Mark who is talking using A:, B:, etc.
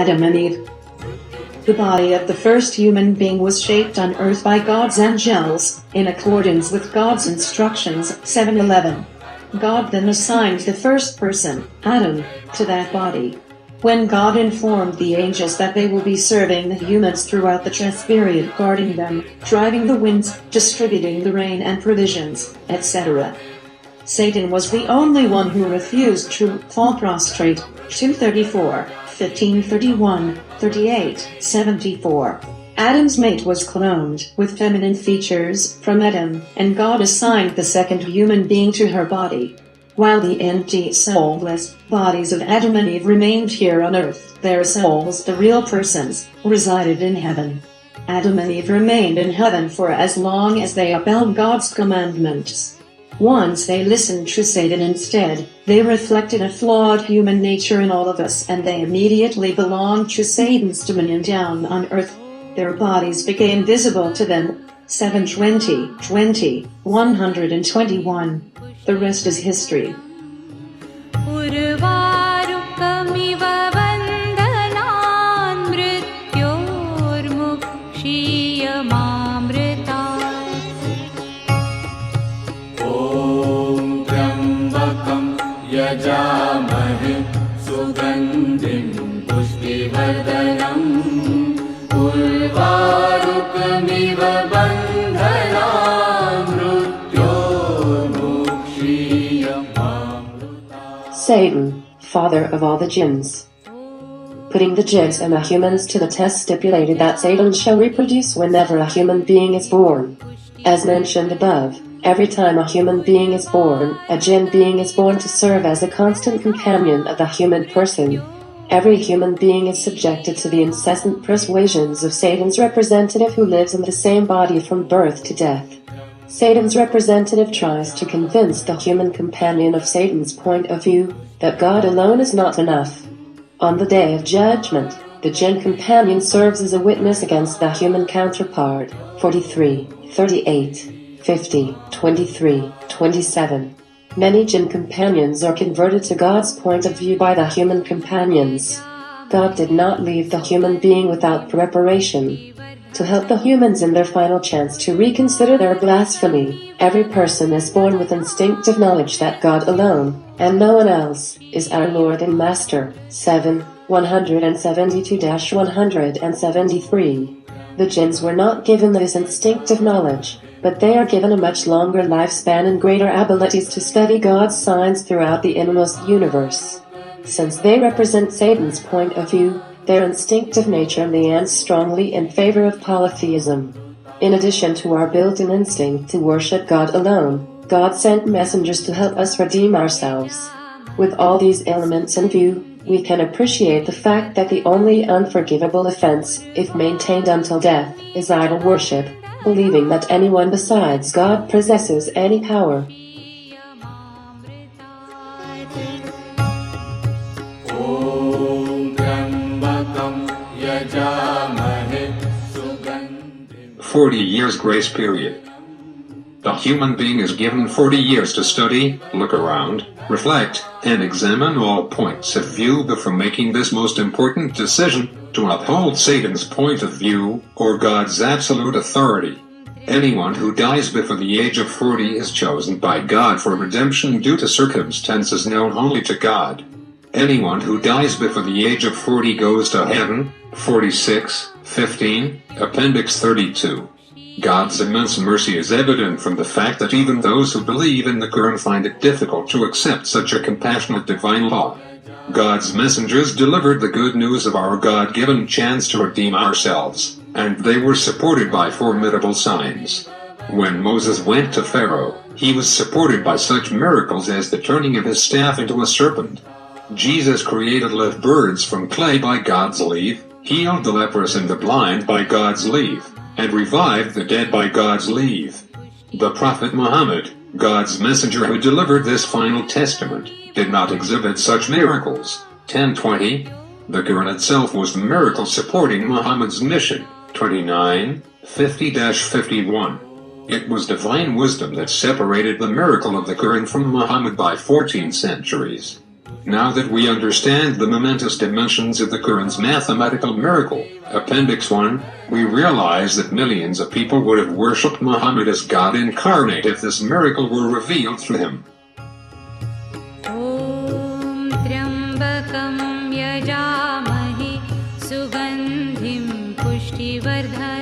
A: Adam and Eve. The body of the first human being was shaped on earth by God's angels, in accordance with God's instructions, 7:11. God then assigned the first person, Adam, to that body. When God informed the angels that they will be serving the humans throughout the tress period, guarding them, driving the winds, distributing the rain and provisions, etc. Satan was the only one who refused to fall prostrate, 2:34, 15:31, 38, 74. Adam's mate was cloned with feminine features from Adam, and God assigned the second human being to her body. While the empty, soulless bodies of Adam and Eve remained here on earth, their souls, the real persons, resided in heaven. Adam and Eve remained in heaven for as long as they upheld God's commandments. Once they listened to Satan instead, they reflected a flawed human nature in all of us, and they immediately belonged to Satan's dominion down on earth. Their bodies became visible to them. 7:20, 121. The rest is history.
B: यजामहे सुगन्धिं पुष्टिवर्धनम् उर्वारुकमिव बन्धनान् मृत्योर्मुक्षीयमामृतात्.
C: Satan, father of all the jinns. Putting the jinns and the humans to the test stipulated that Satan shall reproduce whenever a human being is born. As mentioned above, every time a human being is born, a jinn being is born to serve as a constant companion of the human person. Every human being is subjected to the incessant persuasions of Satan's representative, who lives in the same body from birth to death. Satan's representative tries to convince the human companion of Satan's point of view that God alone is not enough. On the day of judgment, the jinn companion serves as a witness against the human counterpart. 43, 38. 50, 23, 27. Many jinn companions are converted to God's point of view by the human companions. God did not leave the human being without preparation. To help the humans in their final chance to reconsider their blasphemy, every person is born with instinctive knowledge that God alone, and no one else, is our Lord and Master. 7, 172-173. The jinns were not given this instinctive knowledge, but they are given a much longer lifespan and greater abilities to study God's signs throughout the innermost universe. Since they represent Satan's point of view, their instinctive nature leans strongly in favor of polytheism. In addition to our built-in instinct to worship God alone, God sent messengers to help us redeem ourselves. With all these elements in view, we can appreciate the fact that the only unforgivable offense, if maintained until death, is idol worship, believing that anyone besides God possesses any power.
D: – 40 years grace period. The human being is given 40 years to study, look around, reflect, and examine all points of view before making this most important decision, to uphold Satan's point of view, or God's absolute authority. Anyone who dies before the age of 40 is chosen by God for redemption due to circumstances known only to God. Anyone who dies before the age of 40 goes to heaven. 46, 15, Appendix 32. God's immense mercy is evident from the fact that even those who believe in the Quran find it difficult to accept such a compassionate divine law. God's messengers delivered the good news of our God-given chance to redeem ourselves, and they were supported by formidable signs. When Moses went to Pharaoh, he was supported by such miracles as the turning of his staff into a serpent. Jesus created live birds from clay by God's leave, healed the leprous and the blind by God's leave, and revived the dead by God's leave. The Prophet Muhammad, God's messenger who delivered this final testament, did not exhibit such miracles. 1020. The Quran itself was the miracle supporting Muhammad's mission. 29, 50-51. It was divine wisdom that separated the miracle of the Quran from Muhammad by 14 centuries. Now that we understand the momentous dimensions of the Quran's mathematical miracle, Appendix 1, we realize that millions of people would have worshipped Muhammad as God incarnate if this miracle were revealed through him.
E: ॐ त्र्यम्बकं यजामहे सुगन्धिं पुष्टिवर्धनम्